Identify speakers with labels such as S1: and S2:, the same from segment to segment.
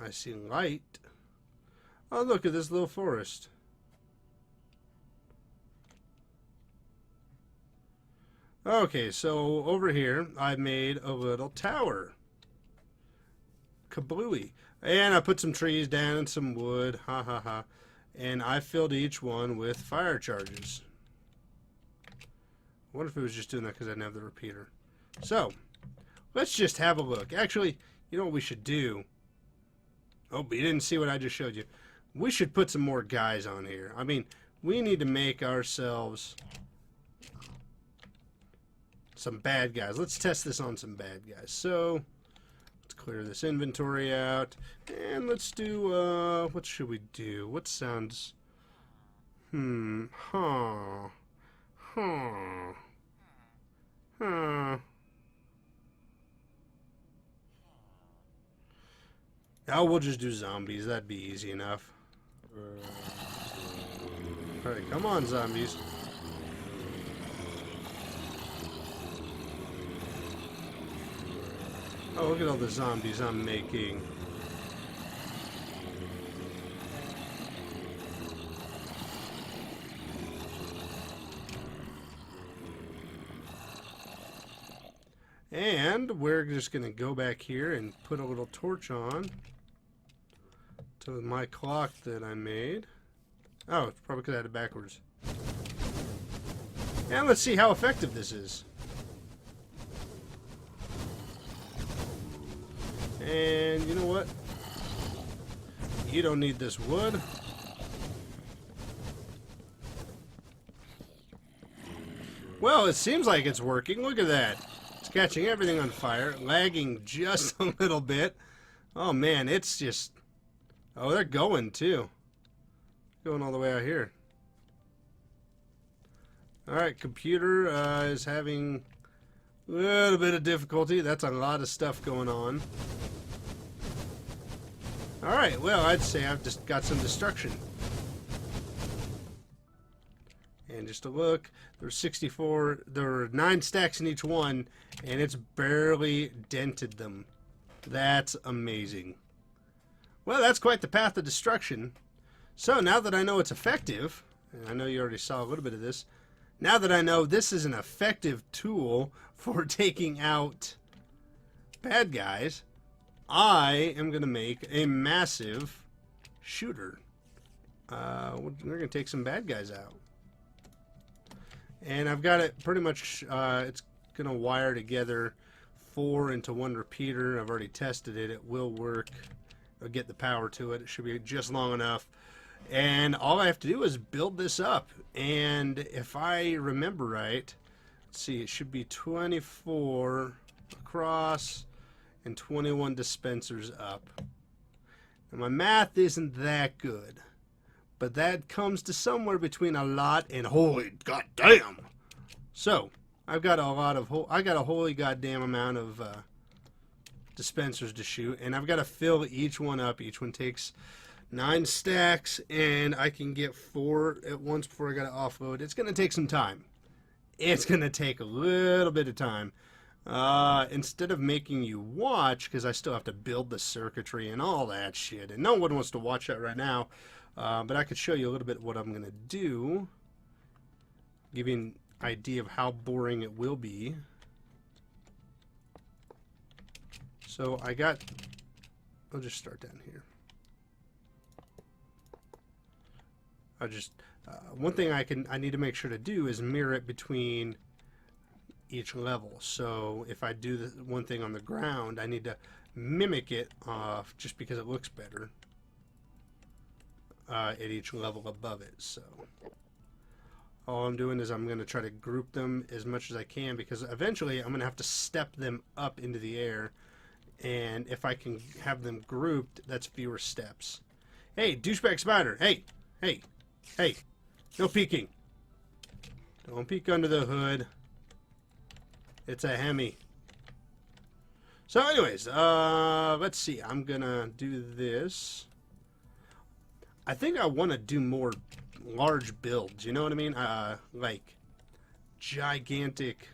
S1: I see light. Oh, look at this little forest. Okay, so over here, I made a little tower. Kablooey. And I put some trees down and some wood. Ha ha ha. And I filled each one with fire charges. I wonder if it was just doing that because I didn't have the repeater. So, let's just have a look. Actually, you know what we should do? Oh, but you didn't see what I just showed you. We should put some more guys on here. I mean, we need to make ourselves some bad guys. Let's test this on some bad guys. So, let's clear this inventory out. And let's do, what should we do? What sounds... Huh. Oh, we'll just do zombies. That'd be easy enough. Alright, come on, zombies. Oh, look at all the zombies I'm making. And we're just going to go back here and put a little torch on to my clock that I made. Oh, it's probably because I had it backwards. And let's see how effective this is. And you know what? You don't need this wood. Well, it seems like it's working. Look at that. It's catching everything on fire. Lagging just a little bit. Oh, man, it's just... Oh, they're going, too. Going all the way out here. Alright, computer is having a little bit of difficulty. That's a lot of stuff going on. Alright, well, I'd say I've just got some destruction. And just to look, there's 64, there are 9 stacks in each one, and it's barely dented them. That's amazing. Well, that's quite the path of destruction. So now that I know it's effective, and I know you already saw a little bit of this, now that I know this is an effective tool for taking out bad guys, I am going to make a massive shooter. We're going to take some bad guys out. And I've got it pretty much, it's going to wire together 4 into 1 repeater. I've already tested it. It will work. I'll get the power to it. It should be just long enough. And all I have to do is build this up. And if I remember right, let's see, it should be 24 across and 21 dispensers up. Now my math isn't that good, but that comes to somewhere between a lot and holy goddamn. So I've got a holy goddamn amount of dispensers to shoot, and I've got to fill each one up. Each one takes 9 stacks, and I can get 4 at once before I got to offload. It's going to take some time. It's going to take a little bit of time. Instead of making you watch, because I still have to build the circuitry and all that shit, and no one wants to watch that right now, but I could show you a little bit what I'm going to do, give you an idea of how boring it will be. So I'll just start down here. One thing I need to make sure to do is mirror it between each level. So if I do the one thing on the ground, I need to mimic it just because it looks better at each level above it. So all I'm doing is I'm going to try to group them as much as I can, because eventually I'm going to have to step them up into the air, and if I can have them grouped, that's fewer steps. Hey, douchebag spider! Hey! Hey! Hey! No peeking! Don't peek under the hood. It's a Hemi. So anyways, let's see. I'm gonna do this. I think I want to do more large builds. You know what I mean? Like gigantic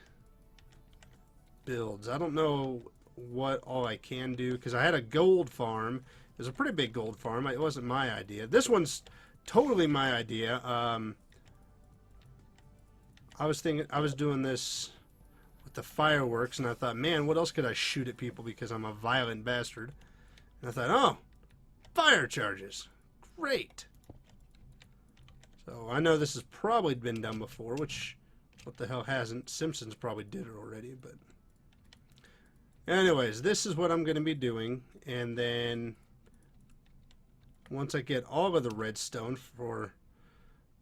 S1: builds. I don't know what all I can do, because I had a gold farm. It was a pretty big gold farm. It wasn't my idea. This one's totally my idea. I was doing this with the fireworks, and I thought, man, what else could I shoot at people because I'm a violent bastard? And I thought, oh, fire charges. Great. So I know this has probably been done before, which, what the hell hasn't? Simpsons probably did it already, but... Anyways, this is what I'm going to be doing, and then once I get all of the redstone for...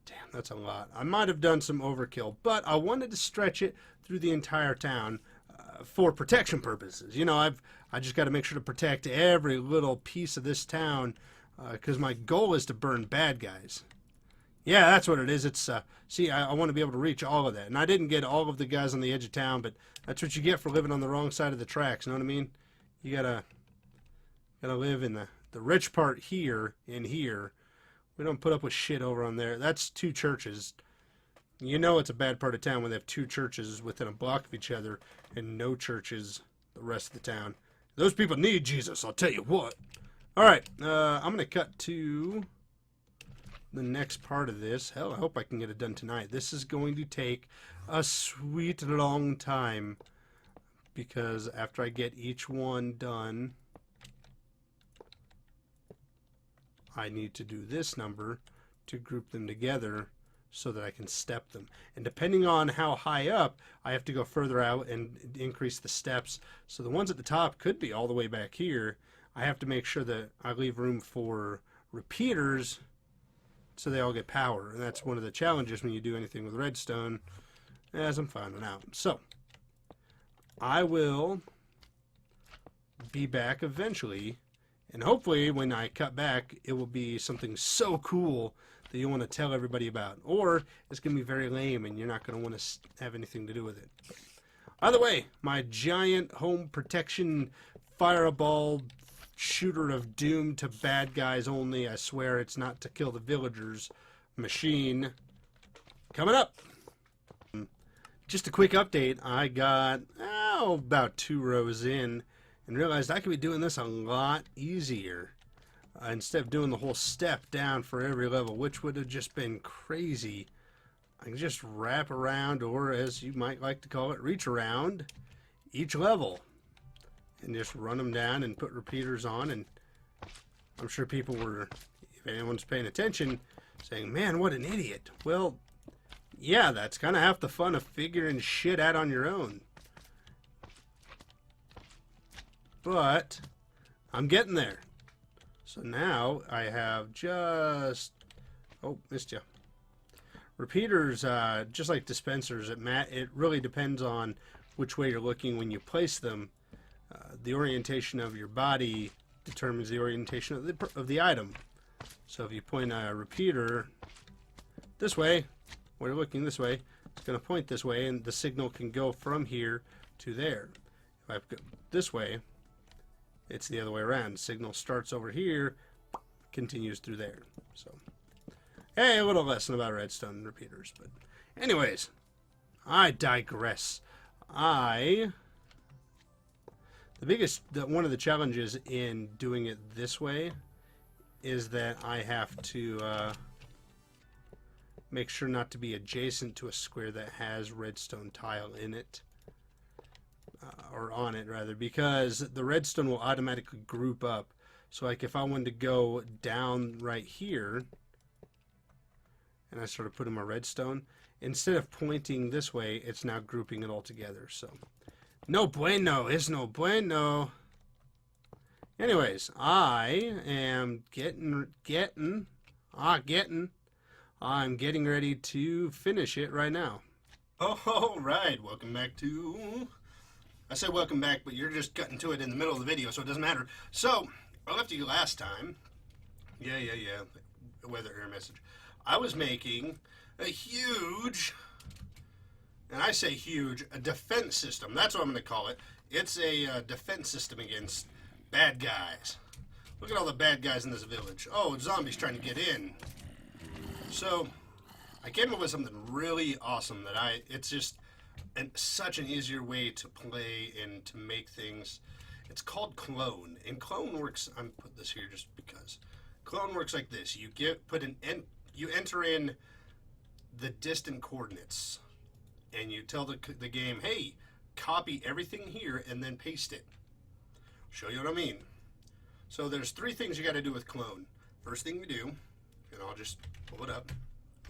S1: Damn, that's a lot. I might have done some overkill, but I wanted to stretch it through the entire town for protection purposes. You know, I just got to make sure to protect every little piece of this town because my goal is to burn bad guys. Yeah, that's what it is. It's see, I want to be able to reach all of that, and I didn't get all of the guys on the edge of town, but that's what you get for living on the wrong side of the tracks. You know what I mean? You gotta live in the rich part here in here. We don't put up with shit over on there. That's two churches. You know it's a bad part of town when they have two churches within a block of each other and no churches the rest of the town. Those people need Jesus, I'll tell you what. All right, I'm going to cut to the next part of this. Hell, I hope I can get it done tonight. This is going to take a sweet long time because after I get each one done, I need to do this number to group them together so that I can step them. And depending on how high up, I have to go further out and increase the steps. So the ones at the top could be all the way back here. I have to make sure that I leave room for repeaters so they all get power. And that's one of the challenges when you do anything with redstone, as I'm finding out. So I will be back eventually. And hopefully when I cut back, it will be something so cool that you want to tell everybody about. Or it's going to be very lame and you're not going to want to have anything to do with it. Either way, my giant home protection fireball shooter of doom to bad guys only, I swear it's not to kill the villagers, machine, coming up. Just a quick update. I got about 2 rows in and realized I could be doing this a lot easier instead of doing the whole step down for every level, which would have just been crazy. I can just wrap around, or as you might like to call it, reach around each level and just run them down and put repeaters on. And I'm sure people were, if anyone's paying attention, saying, man, what an idiot. Well, yeah, that's kind of half the fun of figuring shit out on your own. But I'm getting there. So now I have just... Oh, missed you. Repeaters, just like dispensers, it really depends on which way you're looking when you place them. The orientation of your body determines the orientation of the item. So if you point a repeater this way, when you're looking this way, it's going to point this way, and the signal can go from here to there. If I go this way, it's the other way around. Signal starts over here, continues through there. So, hey, a little lesson about redstone repeaters. But anyways, I digress. One of the challenges in doing it this way is that I have to make sure not to be adjacent to a square that has redstone tile in it. Or on it rather, because the redstone will automatically group up. So like if I wanted to go down right here and I started putting my redstone, instead of pointing this way, it's now grouping it all together. So no bueno, it's no bueno. Anyways, I am I'm getting ready to finish it right now. All right, welcome back to... I said welcome back, but you're just cutting to it in the middle of the video, so it doesn't matter. So, I left you last time. Yeah. Weather error message. I was making a huge, and I say huge, a defense system. That's what I'm going to call it. It's a defense system against bad guys. Look at all the bad guys in this village. Oh, zombies trying to get in. So, I came up with something really awesome that it's just... and such an easier way to play and to make things It's called clone, and clone works. I'm put this here just because. Clone works like this: you enter in the distant coordinates, and you tell the game, "Hey, copy everything here and then paste it." Show you what I mean. So there's 3 things you got to do with clone. First thing you do, and I'll just pull it up.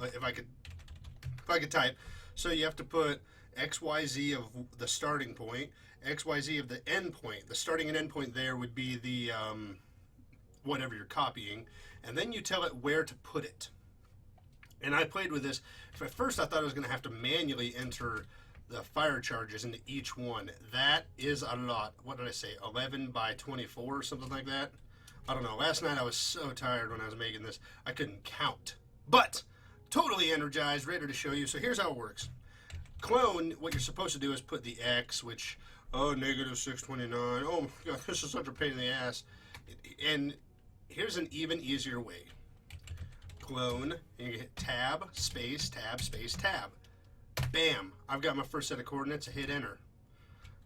S1: If I could type. So you have to put XYZ of the starting point, XYZ of the end point. The starting and end point there would be the whatever you're copying, and then you tell it where to put it. And I played with this. At first I thought I was going to have to manually enter the fire charges into each one. That is a lot. What did I say? 11 by 24 or something like that? I don't know. Last night I was so tired when I was making this, I couldn't count. But totally energized, ready to show you. So here's how it works. Clone, what you're supposed to do is put the X, which, negative 629. Oh my God, this is such a pain in the ass. And here's an even easier way. Clone, and you hit tab, space, tab, space, tab. Bam! I've got my first set of coordinates. I hit enter.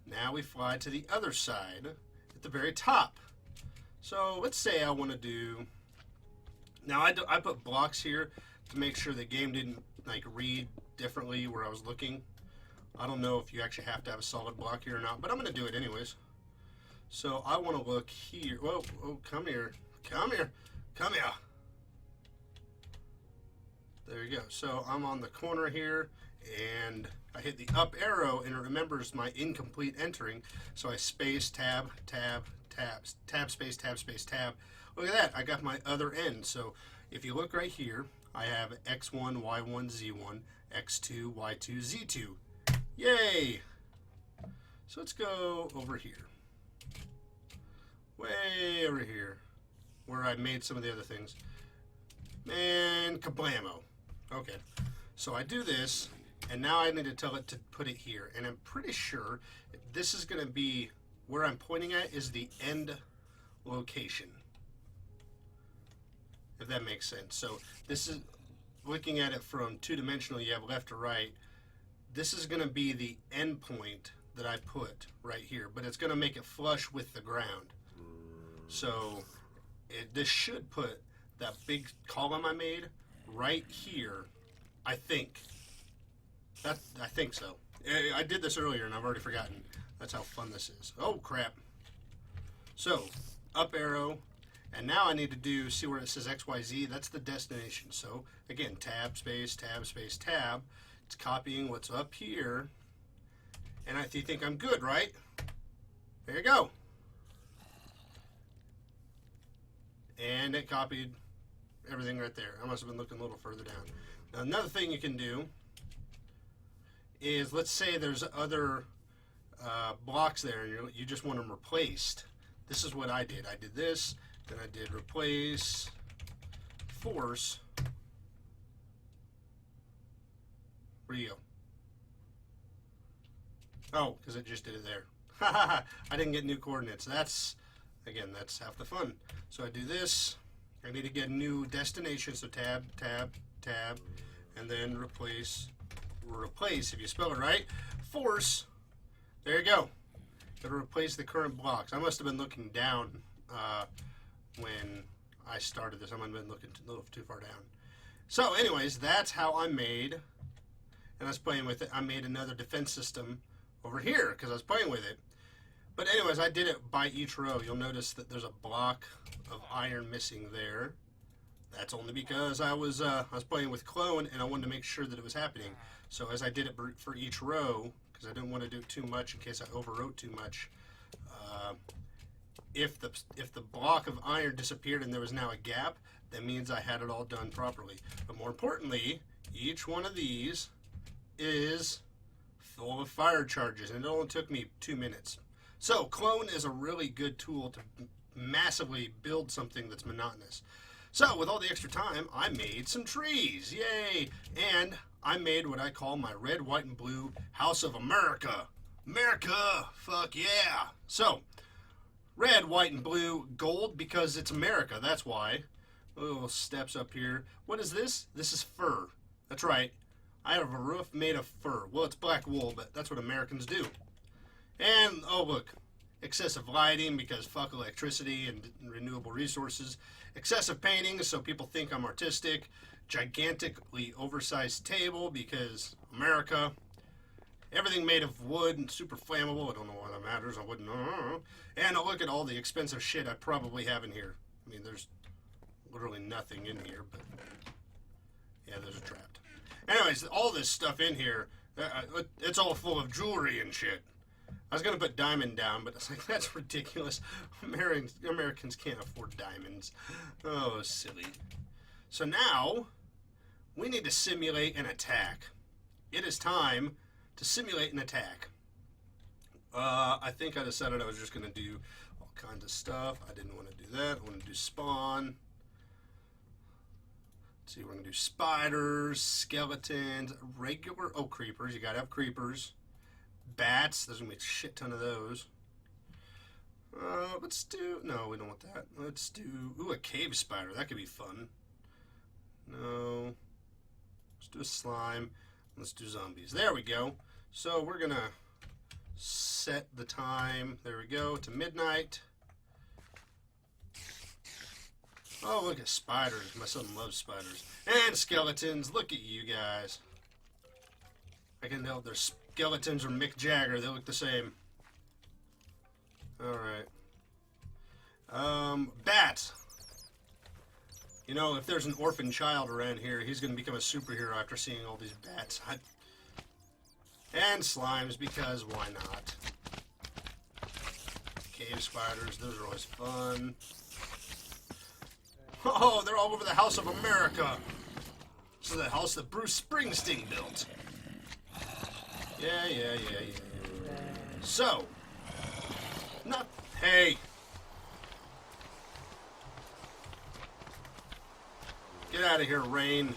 S1: Now we fly to the other side at the very top. So let's say I want to do. Now I put blocks here to make sure the game didn't like read differently where I was looking. I don't know if you actually have to have a solid block here or not, but I'm going to do it anyways. So I want to look here. Whoa, come here, come here, come here. There you go. So I'm on the corner here, and I hit the up arrow, and it remembers my incomplete entering. So I space, tab, tab, tab, tab, space, tab, space, tab. Look at that. I got my other end. So if you look right here, I have X1, Y1, Z1, X2, Y2, Z2. Yay! So let's go over here. Way over here, where I made some of the other things. And kablamo. Okay, so I do this, and now I need to tell it to put it here. And I'm pretty sure this is going to be where I'm pointing at is the end location, if that makes sense. So this is looking at it from 2-dimensional. You have left to right. This is going to be the end point that I put right here, but it's going to make it flush with the ground. So this should put that big column I made right here, I think. I think so. I did this earlier and I've already forgotten. That's how fun this is. Oh, crap. So, up arrow. And now I need to do, see where it says XYZ? That's the destination. So, again, tab, space, tab, space, tab. It's copying what's up here. And you think I'm good, right? There you go. And it copied everything right there. I must have been looking a little further down. Now, another thing you can do is, let's say there's other blocks there and you just want them replaced. This is what I did. I did this, then I did replace force. Where do you go? Oh, because it just did it there. I didn't get new coordinates. That's half the fun. So I do this. I need to get a new destination. So tab, tab, tab, and then replace, if you spell it right, force. There you go. It'll replace the current blocks. I must have been looking down when I started this. I might have been looking a little too far down. So anyways, that's how I made, and I was playing with it. I made another defense system over here because I was playing with it. But anyways, I did it by each row. You'll notice that there's a block of iron missing there. That's only because I was playing with clone and I wanted to make sure that it was happening. So as I did it for each row, because I didn't want to do too much in case I overwrote too much, if the block of iron disappeared and there was now a gap, that means I had it all done properly. But more importantly, each one of these is full of fire charges, and it only took me 2 minutes. So clone is a really good tool to massively build something that's monotonous. So with all the extra time, I made some trees. Yay! And I made what I call my red, white, and blue House of America. America! Fuck yeah! So, red, white, and blue. Gold because it's America. That's why. Little steps up here. What is this? This is fur. That's right. I have a roof made of fur. Well, it's black wool, but that's what Americans do. And, oh look, Excessive lighting because fuck electricity and renewable resources. Excessive painting so people think I'm artistic. Gigantically oversized table because America. Everything made of wood and super flammable. I don't know why that matters. I wouldn't know. And look at all the expensive shit I probably have in here. I mean, there's literally nothing in here, but yeah, those are trapped. Anyways, all this stuff in here, it's all full of jewelry and shit. I was going to put diamond down, but it's like, that's ridiculous. Americans can't afford diamonds. Oh, silly. So now, we need to simulate an attack. It is time to simulate an attack. I think I decided I was just going to do all kinds of stuff. I didn't want to do that. I want to do spawn. Let's see, we're going to do spiders, skeletons, regular... Oh, creepers. You got to have creepers. Bats. There's going to be a shit ton of those. Let's do... No, we don't want that. Let's do... Ooh, a cave spider. That could be fun. No. Let's do a slime. Let's do zombies. There we go. So we're going to set the time. There we go. To midnight. Oh, look at spiders. My son loves spiders. And skeletons. Look at you guys. I can tell if they're skeletons or Mick Jagger. They look the same. Alright. Bats. You know, if there's an orphan child around here, he's going to become a superhero after seeing all these bats. And slimes, because why not? Cave spiders, those are always fun. Oh, they're all over the House of America. This is the house that Bruce Springsteen built. Yeah. So, not... Hey! Get out of here, rain.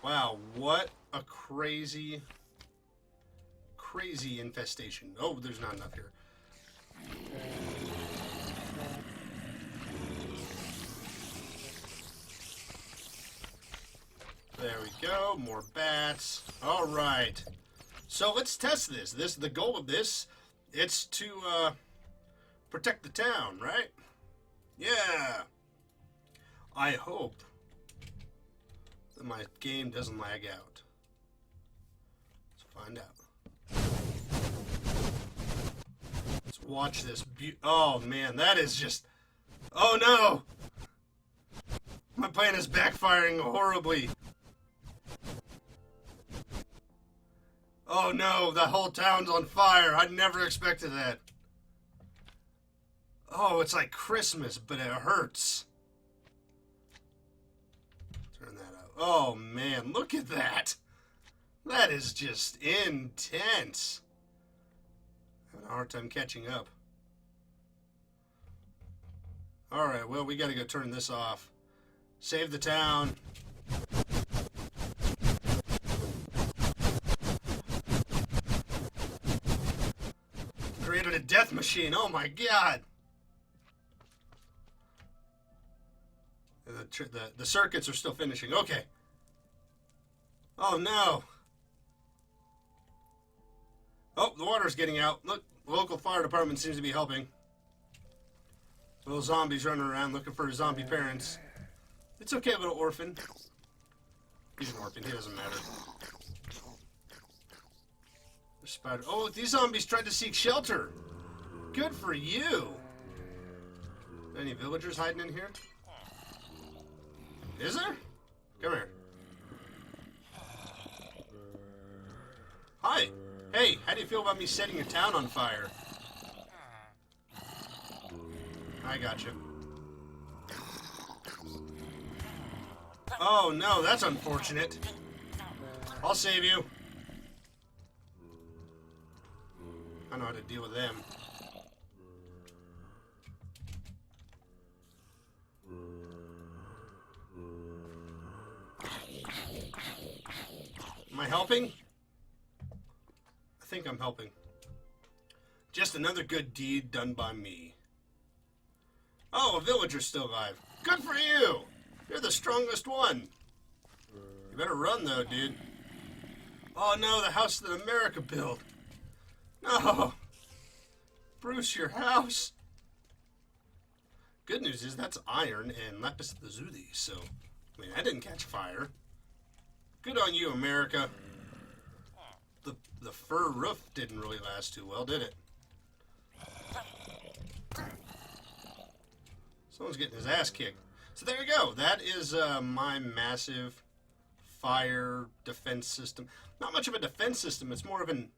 S1: Wow, what a crazy infestation. Oh, there's not enough here. There we go, more bats. All right. So let's test this. The goal of this, it's to protect the town, right? Yeah. I hope that my game doesn't lag out. Let's find out. Let's watch this. Oh man, that is just... Oh no! My plan is backfiring horribly. Oh no, the whole town's on fire. I never expected that. Oh, it's like Christmas, but it hurts. Turn that out. Oh man, look at that. That is just intense. I'm having a hard time catching up. Alright, well, we gotta go turn this off. Save the town. Created a death machine. Oh my god. The circuits are still finishing. Okay. Oh no. Oh, the water's getting out. Look, the local fire department seems to be helping. Little zombies running around looking for his zombie parents. It's okay, little orphan. He's an orphan. He doesn't matter. The spider. Oh, these zombies tried to seek shelter. Good for you. Any villagers hiding in here? Is there? Come here. Hi. Hey, how do you feel about me setting your town on fire? I got you. Oh no, that's unfortunate. I'll save you. I know how to deal with them. Am I helping? I think I'm helping. Just another good deed done by me. Oh, a villager's still alive. Good for you! You're the strongest one. You better run, though, dude. Oh, no, the house that America built. No. Bruce, your house. Good news is that's iron and lapis lazuli, so, I mean, that didn't catch fire. Good on you, America. The fur roof didn't really last too well, did it? Someone's getting his ass kicked. So there you go. That is my massive fire defense system. Not much of a defense system. It's more of an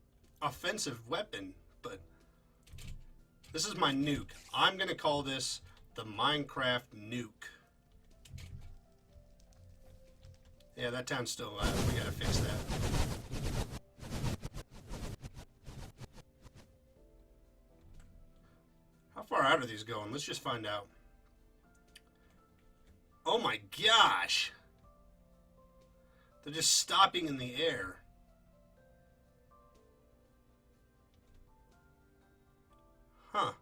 S1: offensive weapon. But this is my nuke. I'm going to call this the Minecraft nuke. Yeah, that town's still alive. We got to fix that. How far out are these going? Let's just find out. Oh my gosh! They're just stopping in the air. Huh.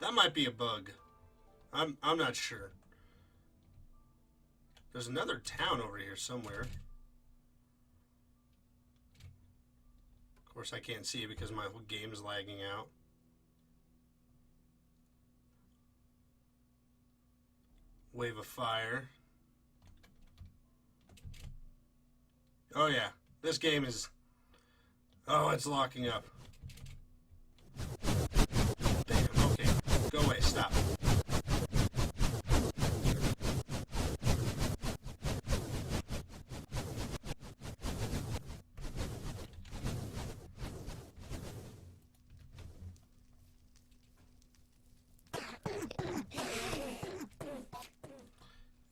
S1: That might be a bug. I'm not sure. There's another town over here somewhere. Of course I can't see it because my whole game is lagging out. Wave of fire. Oh yeah, this game is... Oh, it's locking up. Bam, okay. Go away, stop.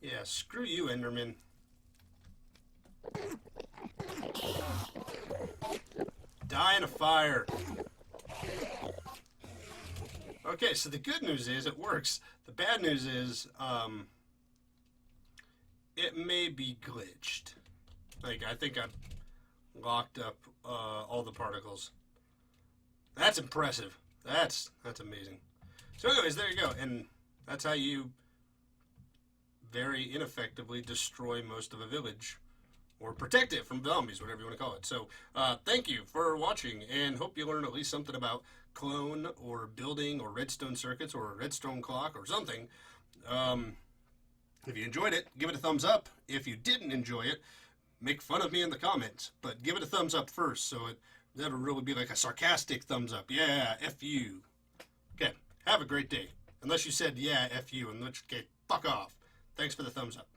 S1: Yeah, screw you, Enderman. Die in a fire. Okay, so the good news is it works. The bad news is it may be glitched. Like, I think I've locked up all the particles. That's impressive. That's amazing. So anyways, there you go. And that's how you very ineffectively destroy most of a village, or protect it from zombies, whatever you want to call it. So thank you for watching, and hope you learned at least something about clone or building or redstone circuits or a redstone clock or something. If you enjoyed it, give it a thumbs up. If you didn't enjoy it, make fun of me in the comments, but give it a thumbs up first, so that'll really be like a sarcastic thumbs up. Yeah, F you. Okay, have a great day. Unless you said, yeah, F you, in which case, fuck off. Thanks for the thumbs up.